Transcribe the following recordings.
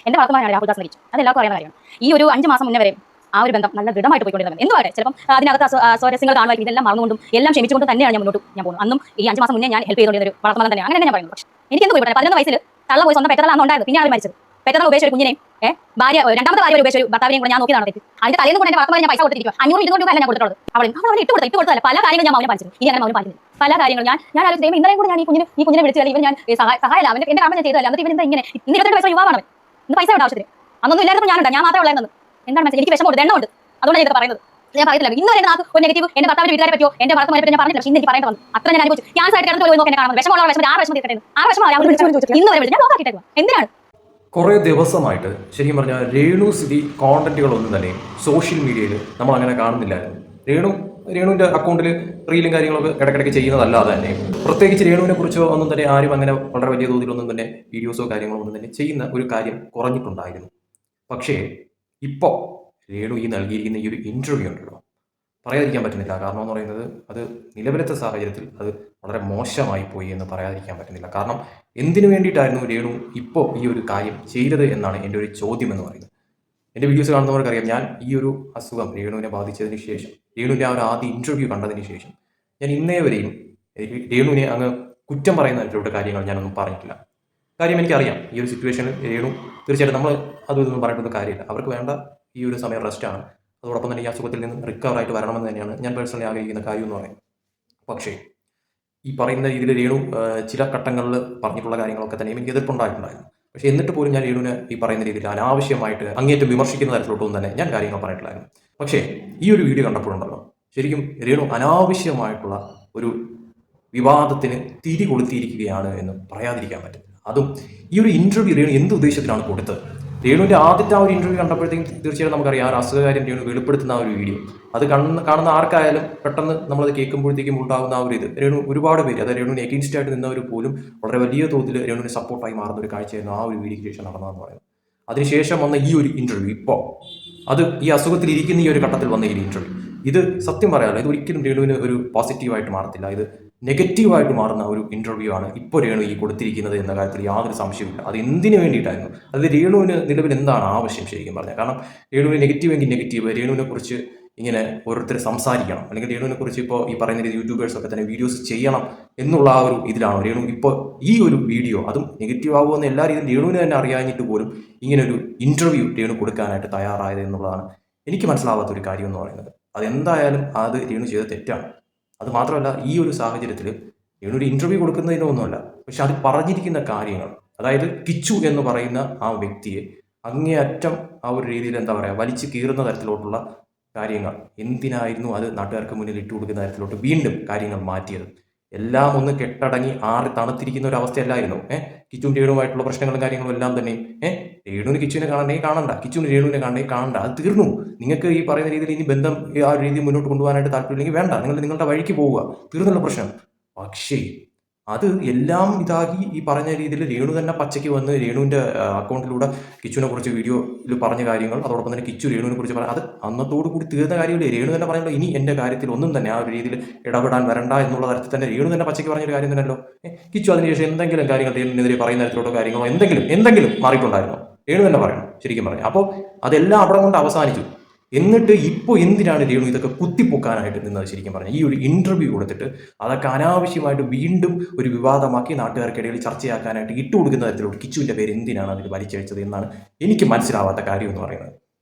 എന്റെ ഭർത്താവാണ് രാഹുൽ ദാസ് മരിച്ചു. അത് എല്ലാവർക്കും അറിയുന്ന കാര്യമാണ്. ഈ ഒരു 5 മാസം മുന്നേ വരെ ആ ഒരു ബന്ധം നല്ല ദൃഢമായിട്ട് പോയിക്കൊണ്ടിരുന്നത്. എന്തുവാട്ടെ, ചിലപ്പം അതിനകത്ത് സ്വാരസ്യങ്ങൾ കാണുമായിരിക്കും. ഇതെല്ലാം മറന്നുകൊണ്ടും എല്ലാം ക്ഷമിച്ചുകൊണ്ട് തന്നെയാണ് ഞാൻ മുന്നോട്ട് പോകുന്നത്. അന്നും ഈ 5 മാസം മുന്നേ ഞാൻ ഹെൽപ്പ് ചെയ്തുകൊണ്ടിരുന്ന ഒരു വളർത്തുന്നത് തന്നെയാണ്. അങ്ങനെ ഞാൻ പറയുന്നത്. പക്ഷേ എനിക്ക് എന്ത് പോയി 11 വയസ്സിൽ തള്ള പോയി സ്വന്തം പെറ്റതലാണ് ഉണ്ടായത്. പിന്നെ അവർ മരിച്ചത്. പെറ്റതല ഉപേക്ഷിച്ച ഒരു കുഞ്ഞിനെയും ഭാര്യ രണ്ടാമത്തെ ഭാര്യ ഉപേക്ഷിച്ച ഒരു ഭർത്താവിനെയും കൂടെ ഞാൻ നോക്കിയതാണ് തെറ്റ്. അതിന്റെ തലേന്ന് കൊണ്ട് എന്റെ ഭർത്താവിനെ ഞാൻ പൈസ കൊടുത്തിരിക്കുക 500-200 രൂപ ഞാൻ കൊടുത്തിട്ടുള്ളത്. അവനെ ഇട്ട് കൊടുത്തല്ല പല കാര്യങ്ങൾ ഞാൻ മൗനം പാലിച്ചു. ഇനി അങ്ങനെ മൗനം പാലിക്കുന്നു. പല കാര്യങ്ങൾ ഞാൻ ആലോചിച്ച് ഇന്നലെയും കൂടെ ഞാൻ ഈ കുഞ്ഞിനെ വിളിച്ചാൽ ഇവൻ ഞാൻ സഹായമല്ല അവന്റെ എന്റെ കാര്യം ഞാൻ ചെയ്തതല്ല. എന്നിട്ട് ഇവൻ എന്താ ഇങ്ങനെ 22 വയസ്സുള്ള യുവാവാണ്. ഇന്ന് പൈസ ഉണ്ട് ആവശ്യത്തിന്. അന്നൊന്നും ഇല്ലായിരുന്നു. ഞാൻ മാത്രമേ ഉള്ളായിരുന്നു. എന്താണ് മനസ്സിൽ എനിക്ക് വിഷമമുണ്ട്, എണ്ണമുണ്ട്. അതുകൊണ്ട് ഞാൻ പറയുന്നത്. ഞാൻ പറയത്തില്ല ഇന്ന് വരെ ഒരു നെഗറ്റീവ് എന്റെ ഭർത്താവിന്റെ വീട്ടുകാരെ പറ്റിയോ എന്റെ ഭർത്താവിനെ പറ്റി ഞാൻ പറഞ്ഞില്ല. പക്ഷേ ഇന്ന് എനിക്ക് പറയേണ്ടി വന്നു. അത്ര ഞാൻ അനുഭവിച്ചു. ക്യാൻസർ ആയിട്ട് കിടന്നു പോയി നോക്കാൻ കാണുന്നത് വിഷമമുള്ള വിഷമം 6 വിഷമം തീർക്കട്ടെ. 6 വിഷമം ഇന്ന് വരെ ഞാൻ നോക്കിയിട്ടേക്കുക. എന്തിനാണ് കുറേ ദിവസമായിട്ട് ശരിക്കും പറഞ്ഞാൽ രേണു സ്ഥിതി കോണ്ടന്റുകളൊന്നും തന്നെ സോഷ്യൽ മീഡിയയിൽ നമ്മൾ അങ്ങനെ കാണുന്നില്ലായിരുന്നു. രേണുവിൻ്റെ അക്കൗണ്ടിൽ റീലും കാര്യങ്ങളൊക്കെ ഇടയ്ക്കിടയ്ക്ക് ചെയ്യുന്നതല്ലാതെ തന്നെ പ്രത്യേകിച്ച് രേണുവിനെ കുറിച്ചോ ഒന്നും തന്നെ ആരും അങ്ങനെ വളരെ വലിയ തോതിലൊന്നും തന്നെ വീഡിയോസോ കാര്യങ്ങളോ ഒന്നും തന്നെ ചെയ്യുന്ന ഒരു കാര്യം കുറഞ്ഞിട്ടുണ്ടായിരുന്നു. പക്ഷേ ഇപ്പോൾ രേണു ഈ നൽകിയിരിക്കുന്ന ഈ ഒരു ഇൻ്റർവ്യൂ ഉണ്ടല്ലോ, പറയാതിരിക്കാൻ പറ്റുന്നില്ല. കാരണം എന്ന് പറയുന്നത് അത് നിലവിലത്തെ സാഹചര്യത്തിൽ അത് വളരെ മോശമായി പോയി എന്ന് പറയാതിരിക്കാൻ പറ്റുന്നില്ല. കാരണം എന്തിനു വേണ്ടിയിട്ടായിരുന്നു രേണു ഇപ്പോൾ ഈ ഒരു കാര്യം ചെയ്തത് എന്നാണ് എൻ്റെ ഒരു ചോദ്യം എന്ന് പറയുന്നത്. എൻ്റെ വീഡിയോസ് കാണുന്നവർക്കറിയാം, ഞാൻ ഈ ഒരു അസുഖം രേണുവിനെ ബാധിച്ചതിന് ശേഷം, രേണുവിൻ്റെ ആ ഒരു ആദ്യ ഇൻ്റർവ്യൂ കണ്ടതിന് ശേഷം ഞാൻ ഇന്നേ വരെയും രേണുവിനെ അങ്ങ് കുറ്റം പറയുന്ന തരത്തിലുള്ള കാര്യങ്ങൾ ഞാനൊന്നും പറഞ്ഞിട്ടില്ല. കാര്യം എനിക്കറിയാം ഈ ഒരു സിറ്റുവേഷനിൽ രേണു തീർച്ചയായിട്ടും നമ്മൾ അതൊന്നും പറഞ്ഞിട്ടൊന്നും കാര്യമില്ല. അവർക്ക് വേണ്ട ഈ ഒരു സമയം റെസ്റ്റാണ്. അതോടൊപ്പം തന്നെ ഈ അസുഖത്തിൽ നിന്ന് റിക്കവറായിട്ട് വരണമെന്ന് തന്നെയാണ് ഞാൻ പേഴ്സണലി ആഗ്രഹിക്കുന്ന കാര്യം എന്ന് പറയുന്നത്. പക്ഷേ ഈ പറയുന്ന രീതിയിൽ രേണു ചില ഘട്ടങ്ങളിൽ പറഞ്ഞിട്ടുള്ള കാര്യങ്ങളൊക്കെ തന്നെ എനിക്ക് എതിർപ്പുണ്ടായിട്ടുണ്ടായിരുന്നു. പക്ഷേ എന്നിട്ട് പോലും ഞാൻ രേണുവിനെ ഈ പറയുന്ന രീതിയിൽ അനാവശ്യമായിട്ട് അങ്ങേറ്റം വിമർശിക്കുന്ന തരത്തിലോട്ടൊന്നും തന്നെ ഞാൻ കാര്യങ്ങൾ പറഞ്ഞിട്ടില്ലായിരുന്നു. പക്ഷേ ഈ ഒരു വീഡിയോ കണ്ടപ്പോഴുണ്ടല്ലോ, ശരിക്കും രേണു അനാവശ്യമായിട്ടുള്ള ഒരു വിവാദത്തിന് തിരി കൊളുത്തിയിരിക്കുകയാണ് എന്ന് പറയാതിരിക്കാൻ പറ്റും. അതും ഈ ഒരു ഇൻ്റർവ്യൂ രേണു എന്ത് ഉദ്ദേശത്തിലാണ് കൊടുത്തത്? രേണുവിൻ്റെ ആദ്യത്തെ ആ ഒരു ഇൻ്റർവ്യൂ കണ്ടപ്പോഴത്തേക്കും തീർച്ചയായിട്ടും നമുക്കറിയാം ആ ഒരു അസുഖകാര്യം രേണു വെളിപ്പെടുത്തുന്ന ആ ഒരു വീഡിയോ അത് കാണുന്ന ആർക്കായാലും പെട്ടെന്ന് നമ്മളത് കേൾക്കുമ്പോഴത്തേക്കും ഉണ്ടാകുന്ന ആ ഒരു ഇത് രേണു ഒരുപാട് പേര്, അതായത് രേണുവിന് എഗെയിൻസ്റ്റ് ആയിട്ട് നിന്നവർ പോലും വളരെ വലിയ തോതിൽ രേണുവിന് സപ്പോർട്ടായി മാറുന്ന ഒരു കാഴ്ചയായിരുന്നു ആ ഒരു വീഡിയോയ്ക്ക് ശേഷം നടന്നതെന്ന് പറയുന്നത്. അതിനുശേഷം വന്ന ഈ ഒരു ഇൻ്റർവ്യൂ ഇപ്പോൾ അത് ഈ അസുഖത്തിൽ ഇരിക്കുന്ന ഈ ഒരു ഘട്ടത്തിൽ വന്ന ഈ ഇൻ്റർവ്യൂ ഇത് സത്യം പറയാമല്ലോ, ഇത് ഒരിക്കലും രേണുവിന് ഒരു പോസിറ്റീവായിട്ട് മാറത്തില്ല. ഇത് നെഗറ്റീവായിട്ട് മാറുന്ന ഒരു ഇൻ്റർവ്യൂ ആണ് ഇപ്പോൾ രേണു ഈ കൊടുത്തിരിക്കുന്നത് എന്ന കാര്യത്തിൽ യാതൊരു സംശയമില്ല. അത് എന്തിനു വേണ്ടിയിട്ടായിരുന്നു? അത് രേണുവിന് നിലവിൽ എന്താണ് ആവശ്യം ശരിക്കും പറഞ്ഞാൽ? കാരണം രേണുവിന് നെഗറ്റീവ് എങ്കിൽ നെഗറ്റീവ്, രേണുവിനെ കുറിച്ച് ഇങ്ങനെ ഓരോരുത്തർ സംസാരിക്കണം, അല്ലെങ്കിൽ രേണുവിനെ കുറിച്ച് ഇപ്പോൾ ഈ പറയുന്ന രീതി യൂട്യൂബേഴ്സൊക്കെ തന്നെ വീഡിയോസ് ചെയ്യണം എന്നുള്ള ആ ഒരു ഇതിലാണോ രേണു ഇപ്പോൾ ഈ ഒരു വീഡിയോ അതും നെഗറ്റീവ് ആകുമെന്ന് എല്ലാ രീതിയിലും രേണുവിന് തന്നെ അറിയാഞ്ഞിട്ട് പോലും ഇങ്ങനൊരു ഇൻ്റർവ്യൂ രേണു കൊടുക്കാനായിട്ട് തയ്യാറായത് എന്നുള്ളതാണ് എനിക്ക് മനസ്സിലാവാത്തൊരു കാര്യം എന്ന് പറയുന്നത്. അതെന്തായാലും അത് രേണു ചെയ്ത തെറ്റാണ്. അത് മാത്രമല്ല, ഈ ഒരു സാഹചര്യത്തിൽ രേണു ഒരു ഇൻ്റർവ്യൂ കൊടുക്കുന്നതിനൊന്നുമല്ല, പക്ഷെ അത് പറഞ്ഞിരിക്കുന്ന കാര്യങ്ങൾ, അതായത് കിച്ചു എന്ന് പറയുന്ന ആ വ്യക്തിയെ അങ്ങേയറ്റം ആ ഒരു രീതിയിൽ എന്താ പറയുക വലിച്ചു കീറുന്ന തരത്തിലോട്ടുള്ള കാര്യങ്ങൾ എന്തിനായിരുന്നു അത് നാട്ടുകാർക്ക് മുന്നിൽ ഇട്ട് കൊടുക്കുന്ന തരത്തിലോട്ട് വീണ്ടും കാര്യങ്ങൾ മാറ്റിയത്? എല്ലാം ഒന്ന് കെട്ടടങ്ങി ആറി തണുത്തിരിക്കുന്ന ഒരു അവസ്ഥയല്ലായിരുന്നു. കിച്ചുവിൻ്റെ രേണുമായിട്ടുള്ള പ്രശ്നങ്ങളും കാര്യങ്ങളും എല്ലാം തന്നെ രേണുവിന് കിച്ചുവിനെ കാണണ്ടേ കാണണ്ട, കിച്ചുവിന് രേണുവിനെ കാണണ്ടേ കാണണ്ട, അത് തീർന്നു. നിങ്ങൾക്ക് ഈ പറയുന്ന രീതിയിൽ ഇനി ബന്ധം ആ ഒരു രീതിയിൽ മുന്നോട്ട് കൊണ്ടുപോകാനായിട്ട് താല്പര്യമില്ലെങ്കിൽ വേണ്ട, നിങ്ങളുടെ വഴിക്ക് പോവുക, തീർന്നുള്ള പ്രശ്നം. പക്ഷേ അത് എല്ലാം ഇതാക്കി ഈ പറഞ്ഞ രീതിയിൽ രേണു തന്നെ പച്ചയ്ക്ക് വന്ന് രേണുവിൻ്റെ അക്കൗണ്ടിലൂടെ കിച്ചുവിനെ കുറിച്ച് വീഡിയോയിൽ പറഞ്ഞ കാര്യങ്ങൾ, അതോടൊപ്പം തന്നെ കിച്ചു രേണുവിനെ കുറിച്ച് പറഞ്ഞാൽ അത് അന്നത്തോടു കൂടി തീർന്ന കാര്യമില്ലേ? രേണു തന്നെ പറയുന്നത് ഇനി എൻ്റെ കാര്യത്തിൽ ഒന്നും തന്നെ ആ ഒരു രീതിയിൽ ഇടപെടാൻ വരണ്ട എന്നുള്ള തരത്തിൽ തന്നെ രേണു തന്നെ പച്ചയ്ക്ക് പറഞ്ഞൊരു കാര്യം തന്നെയല്ലോ. കിച്ചു അതിനുശേഷം എന്തെങ്കിലും കാര്യങ്ങൾ രേണുവിനെതിരെ പറയുന്ന തരത്തിലോട്ടോ കാര്യങ്ങളോ എന്തെങ്കിലും മാറിയിട്ടുണ്ടായിരുന്നോ? രേണു തന്നെ പറയണം ശരിക്കും പറഞ്ഞു. അപ്പോൾ അതെല്ലാം അവിടെ കൊണ്ട് അവസാനിച്ചു. എന്നിട്ട് ഇപ്പോൾ എന്തിനാണ് രേണു ഇതൊക്കെ കുത്തിപ്പൊക്കാനായിട്ട് നിന്നത്? ശരിക്കും പറഞ്ഞാൽ ഈ ഒരു ഇൻ്റർവ്യൂ കൊടുത്തിട്ട് അതൊക്കെ അനാവശ്യമായിട്ട് വീണ്ടും ഒരു വിവാദമാക്കി നാട്ടുകാർക്കിടയിൽ ചർച്ചയാക്കാനായിട്ട് ഇട്ടുകൊടുക്കുന്ന തരത്തിലോട്ട് കിച്ചുവിൻ്റെ പേര് എന്തിനാണ് അതിൽ വലിച്ചഴിച്ചത് എന്നാണ് എനിക്ക് മനസ്സിലാവാത്ത കാര്യം എന്ന് പറയുന്നത്.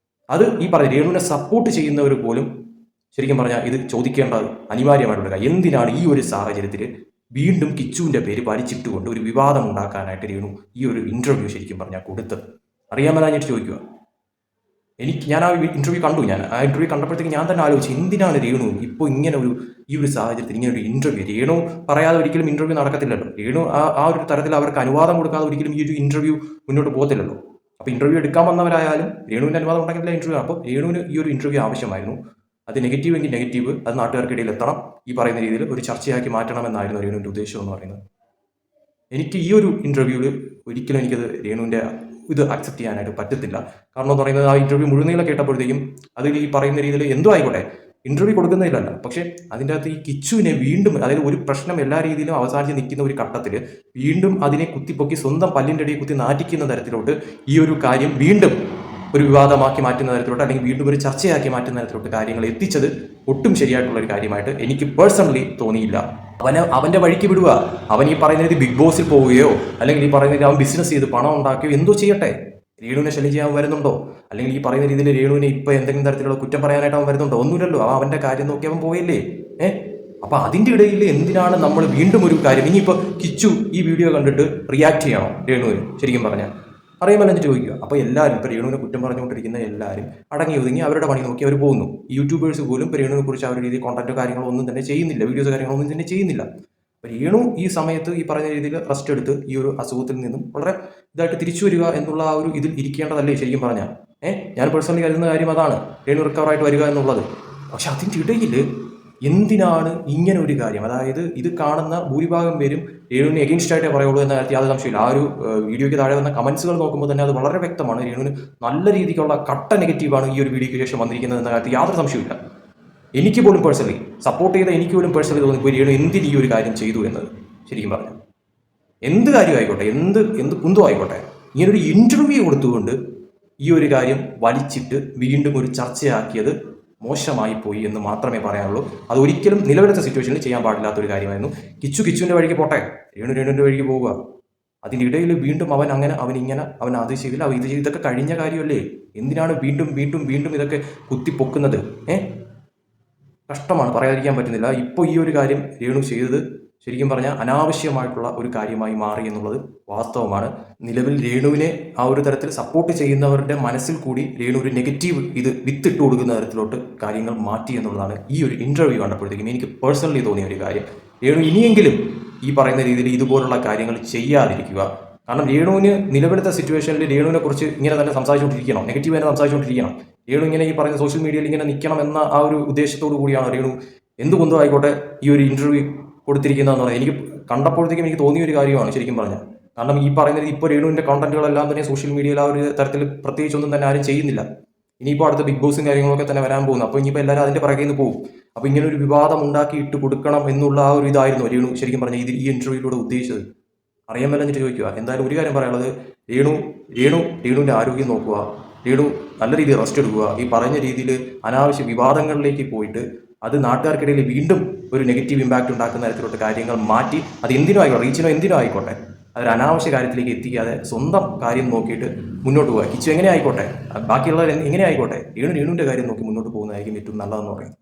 അത് ഈ പറഞ്ഞ രേണുവിനെ സപ്പോർട്ട് ചെയ്യുന്നവർ പോലും ശരിക്കും പറഞ്ഞാൽ ഇത് ചോദിക്കേണ്ടത് അനിവാര്യമായിട്ടുള്ള കാര്യം. എന്തിനാണ് ഈ ഒരു സാഹചര്യത്തിൽ വീണ്ടും കിച്ചുവിൻ്റെ പേര് വലിച്ചിട്ടുകൊണ്ട് ഒരു വിവാദം ഉണ്ടാക്കാനായിട്ട് രേണു ഈ ഒരു ഇൻ്റർവ്യൂ ശരിക്കും പറഞ്ഞാൽ കൊടുത്തത്? അറിയാൻ മേലാഞ്ഞിട്ട് ചോദിക്കുക. ഞാൻ ആ ഇൻ്റർവ്യൂ കണ്ടു. ഞാൻ ആ ഇൻ്റർവ്യൂ കണ്ടപ്പോഴത്തേക്ക് ഞാൻ തന്നെ ആലോചിച്ചു, എന്തിനാണ് രേണു ഇപ്പോൾ ഇങ്ങനെ ഈ ഒരു സാഹചര്യത്തിൽ ഇങ്ങനെ ഒരു ഇൻ്റർവ്യൂ? രേണു പറയാതെ ഒരിക്കലും ഇൻ്റർവ്യൂ നടക്കത്തില്ലല്ലോ. രേണു ആ ഒരു തരത്തിൽ അവർക്ക് അനുവാദം കൊടുക്കാതെ ഒരിക്കലും ഈ ഒരു ഇൻ്റർവ്യൂ മുന്നോട്ട് പോകത്തില്ലല്ലോ. അപ്പോൾ ഇൻ്റർവ്യൂ എടുക്കാൻ വന്നവരായാലും രേണുവിൻ്റെ അനുവാദം ഉണ്ടെങ്കിലേ ഇൻ്റർവ്യൂ. അപ്പോൾ രേണുവിന് ഈ ഒരു ഇൻ്റർവ്യൂ ആവശ്യമായിരുന്നു. അത് നെഗറ്റീവ് എങ്കിൽ നെഗറ്റീവ്, അത് നാട്ടുകാർക്കിടയിൽ എത്തണം, ഈ പറയുന്ന രീതിയിൽ ഒരു ചർച്ചയാക്കി മാറ്റണമെന്നായിരുന്നു രേണുവിൻ്റെ ഉദ്ദേശം എന്ന് പറയുന്നത്. എനിക്ക് ഈ ഒരു ഇൻ്റർവ്യൂവിൽ ഒരിക്കലും എനിക്കത് രേണുവിൻ്റെ ഇത് അക്സെപ്റ്റ് ചെയ്യാനായിട്ട് പറ്റത്തില്ല. കാരണം എന്ന് പറയുന്നത് ആ ഇൻ്റർവ്യൂ മുഴുവൻ കേട്ടപ്പോഴത്തേക്കും അതിൽ ഈ പറയുന്ന രീതിയിൽ എന്തോ ആയിക്കോട്ടെ, ഇന്റർവ്യൂ കൊടുക്കുന്നതിലല്ല. പക്ഷേ അതിൻ്റെ അകത്ത് ഈ കിച്ചുവിനെ വീണ്ടും, അതായത് ഒരു പ്രശ്നം എല്ലാ രീതിയിലും അവസാനിച്ച് നിൽക്കുന്ന ഒരു ഘട്ടത്തിൽ വീണ്ടും അതിനെ കുത്തിപ്പൊക്കി സ്വന്തം പല്ലിൻ്റെ ഇടയിൽ കുത്തി നാറ്റിക്കുന്ന തരത്തിലോട്ട് ഈ ഒരു കാര്യം വീണ്ടും ഒരു വിവാദമാക്കി മാറ്റുന്ന തരത്തിലോട്ട്, അല്ലെങ്കിൽ വീണ്ടും ഒരു ചർച്ചയാക്കി മാറ്റുന്ന തരത്തിലോട്ട് കാര്യങ്ങൾ എത്തിച്ചത് ഒട്ടും ശരിയായിട്ടുള്ള ഒരു കാര്യമായിട്ട് എനിക്ക് പേഴ്സണലി തോന്നിയില്ല. അവൻ്റെ വഴിക്ക് വിടുക. അവൻ ഈ പറയുന്ന രീതി ബിഗ് ബോസിൽ പോവുകയോ അല്ലെങ്കിൽ ഈ പറയുന്ന രീതി അവൻ ബിസിനസ് ചെയ്ത് പണം ഉണ്ടാക്കുകയോ എന്തോ ചെയ്യട്ടെ. രേണുവിനെ ശല്യം ചെയ്യാൻ വരുന്നുണ്ടോ? അല്ലെങ്കിൽ ഈ പറയുന്ന രീതിയിൽ രേണുവിനെ ഇപ്പോൾ എന്തെങ്കിലും തരത്തിലുള്ള കുറ്റം പറയാനായിട്ട് അവൻ വരുന്നുണ്ടോ? ഒന്നുമില്ലല്ലോ. അവൻ്റെ കാര്യം നോക്കി അവൻ പോയല്ലേ. അപ്പോൾ അതിൻ്റെ ഇടയിൽ എന്തിനാണ് നമ്മൾ വീണ്ടും ഒരു കാര്യം? ഇനിയിപ്പോൾ കിച്ചു ഈ വീഡിയോ കണ്ടിട്ട് റിയാക്ട് ചെയ്യണോ രേണുവിന്? ശരിക്കും പറഞ്ഞാൽ അറിയാമല്ലോ എന്നിട്ട് ചോദിക്കുക. അപ്പോൾ എല്ലാവരും ഇപ്പോൾ രേണുവിനെ കുറ്റം പറഞ്ഞുകൊണ്ടിരിക്കുന്ന എല്ലാവരും അടങ്ങി ഒതുങ്ങി അവരുടെ പണി നോക്കി അവർ പോകുന്നു. യൂട്യൂബേഴ്സ് പോലും ഇപ്പോൾ രേണുവിനെ കുറിച്ച് ആ ഒരു രീതിയിൽ കോൺടാക്റ്റോ കാര്യങ്ങളോ ഒന്നും തന്നെ ചെയ്യുന്നില്ല, വീഡിയോസ് കാര്യങ്ങളൊന്നും തന്നെ ചെയ്യുന്നില്ല. രേണു ഈ സമയത്ത് ഈ പറഞ്ഞ രീതിയിൽ റെസ്റ്റ് എടുത്ത് ഈ ഒരു അസുഖത്തിൽ നിന്നും വളരെ ഇതായിട്ട് തിരിച്ചു വരിക എന്നുള്ള ആ ഒരു ഇതിൽ ഇരിക്കേണ്ടതല്ലേ ശരിക്കും പറഞ്ഞാൽ. ഞാൻ പേഴ്സണലി കരുതുന്ന കാര്യം അതാണ്, രേണു റിക്കവറായിട്ട് വരിക എന്നുള്ളത്. പക്ഷെ അതിൻ്റെ ഇടയിൽ എന്തിനാണ് ഇങ്ങനെ ഒരു കാര്യം? അതായത് ഇത് കാണുന്ന ഭൂരിഭാഗം പേരും രേണുവിന് എഗെയിൻസ്റ്റ് ആയിട്ടേ പറയുള്ളൂ എന്ന കാര്യത്തിൽ യാതൊരു സംശയമില്ല. ആ ഒരു വീഡിയോയ്ക്ക് താഴെ വന്ന കമൻസുകൾ നോക്കുമ്പോൾ തന്നെ അത് വളരെ വ്യക്തമാണ്. രേണുവിന് നല്ല രീതിക്കുള്ള കട്ട നെഗറ്റീവാണ് ഈ ഒരു വീഡിയോയ്ക്ക് ശേഷം വന്നിരിക്കുന്നത് എന്ന കാര്യത്തിൽ യാതൊരു സംശയമില്ല. എനിക്ക് പോലും പേഴ്സണലി സപ്പോർട്ട് ചെയ്ത എനിക്ക് പോലും പേഴ്സണലി തോന്നിപ്പോയി രേണു എന്തിന് ഈ ഒരു കാര്യം ചെയ്തു എന്നത്. ശരിക്കും പറഞ്ഞു എന്ത് കാര്യമായിക്കോട്ടെ, എന്ത് കുന്തോ ആയിക്കോട്ടെ, ഇങ്ങനൊരു ഇൻ്റർവ്യൂ കൊടുത്തുകൊണ്ട് ഈ ഒരു കാര്യം വലിച്ചിട്ട് വീണ്ടും ഒരു ചർച്ചയാക്കിയത് മോശമായി പോയി എന്ന് മാത്രമേ പറയാനുള്ളൂ. അത് ഒരിക്കലും നിലവിലത്തെ സിറ്റുവേഷനിൽ ചെയ്യാൻ പാടില്ലാത്തൊരു കാര്യമായിരുന്നു. കിച്ചുവിൻ്റെ വഴിക്ക് പോട്ടെ, രേണുവിൻ്റെ വഴിക്ക് പോവുക. അതിൻ്റെ ഇടയിൽ വീണ്ടും അവൻ അത് ചെയ്തില്ല, അവൻ ഇത് ചെയ്ത്, ഇതൊക്കെ കഴിഞ്ഞ കാര്യമല്ലേ? എന്തിനാണ് വീണ്ടും വീണ്ടും വീണ്ടും ഇതൊക്കെ കുത്തിപ്പൊക്കുന്നത്? കഷ്ടമാണ്, പറയാതിരിക്കാൻ പറ്റുന്നില്ല. ഇപ്പോൾ ഈ ഒരു കാര്യം രേണു ചെയ്തത് ശരിക്കും പറഞ്ഞാൽ അനാവശ്യമായിട്ടുള്ള ഒരു കാര്യമായി മാറി എന്നുള്ളത് വാസ്തവമാണ്. നിലവിൽ രേണുവിനെ ആ ഒരു തരത്തിൽ സപ്പോർട്ട് ചെയ്യുന്നവരുടെ മനസ്സിൽ കൂടി രേണു ഒരു നെഗറ്റീവ് ഇത് വിത്തിട്ട് കൊടുക്കുന്ന തരത്തിലോട്ട് കാര്യങ്ങൾ മാറ്റി എന്നുള്ളതാണ് ഈ ഒരു ഇൻ്റർവ്യൂ കണ്ടപ്പോഴത്തേക്കും എനിക്ക് പേഴ്സണലി തോന്നിയ ഒരു കാര്യം. രേണു ഇനിയെങ്കിലും ഈ പറയുന്ന രീതിയിൽ ഇതുപോലുള്ള കാര്യങ്ങൾ ചെയ്യാതിരിക്കുക. കാരണം രേണുവിന് നിലവിലത്തെ സിറ്റുവേഷനിൽ രേണുവിനെ കുറിച്ച് ഇങ്ങനെ തന്നെ സംസാരിച്ചുകൊണ്ടിരിക്കണം, നെഗറ്റീവ് തന്നെ സംസാരിച്ചുകൊണ്ടിരിക്കണം. രേണു ഇങ്ങനെ ഈ പറയുന്ന സോഷ്യൽ മീഡിയയിൽ ഇങ്ങനെ നിൽക്കണം എന്ന ആ ഒരു ഉദ്ദേശത്തോടു കൂടിയാണ് രേണു എന്തുകൊണ്ടോ ആയിക്കോട്ടെ ഈ ഒരു ഇൻ്റർവ്യൂ കൊടുത്തിരിക്കുന്നതെന്ന് പറഞ്ഞാൽ എനിക്ക് കണ്ടപ്പോഴത്തേക്കും എനിക്ക് തോന്നിയ ഒരു കാര്യമാണ് ശരിക്കും പറഞ്ഞാൽ. കാരണം ഈ പറയുന്നത് ഇപ്പോൾ രേണുവിൻ്റെ കോണ്ടന്റുകളെല്ലാം തന്നെ സോഷ്യൽ മീഡിയയിൽ ആ ഒരു തരത്തിൽ പ്രത്യേകിച്ചൊന്നും തന്നെ ആരും ചെയ്യുന്നില്ല. ഇനിയിപ്പോൾ അടുത്ത ബിഗ് ബോസും കാര്യങ്ങളൊക്കെ തന്നെ വരാൻ പോകുന്നു. അപ്പോൾ ഇനിയിപ്പോൾ എല്ലാവരും അതിൻ്റെ പുറകെ നിന്ന് പോകും. അപ്പോൾ ഇങ്ങനെ ഒരു വിവാദം ഉണ്ടാക്കി ഇട്ട് കൊടുക്കണം എന്നുള്ള ആ ഒരു ഇതായിരുന്നു രേണു ശരിക്കും പറഞ്ഞാൽ ഈ ഇൻ്റർവ്യൂയിലൂടെ ഉദ്ദേശിച്ചത്. അറിയാൻ പറ്റിട്ട് ചോദിക്കുക. എന്തായാലും ഒരു കാര്യം പറയാനുള്ളത്, രേണുവിൻ്റെ ആരോഗ്യം നോക്കുക, രേണു നല്ല രീതിയിൽ റെസ്റ്റ് എടുക്കുക. ഈ പറഞ്ഞ രീതിയിൽ അനാവശ്യ വിവാദങ്ങളിലേക്ക് പോയിട്ട് അത് നാട്ടുകാർക്കിടയിൽ വീണ്ടും ഒരു നെഗറ്റീവ് ഇമ്പാക്റ്റ് ഉണ്ടാക്കുന്ന തരത്തിലോട്ട് കാര്യങ്ങൾ മാറ്റി അത് എന്തിനും ആയിക്കോട്ടെ, റീച്ചിനോ എന്തിനും ആയിക്കോട്ടെ, അതൊരു അനാവശ്യ കാര്യത്തിലേക്ക് എത്തിക്കാതെ സ്വന്തം കാര്യം നോക്കിയിട്ട് മുന്നോട്ട് പോകുക. കിച്ചു എങ്ങനെ ആയിക്കോട്ടെ, ബാക്കിയുള്ളവർ എങ്ങനെ ആയിക്കോട്ടെ, രേണുവിൻ്റെ കാര്യം നോക്കി മുന്നോട്ട് പോകുന്നതായിരിക്കും ഏറ്റവും നല്ലതെന്ന് പറയുന്നത്.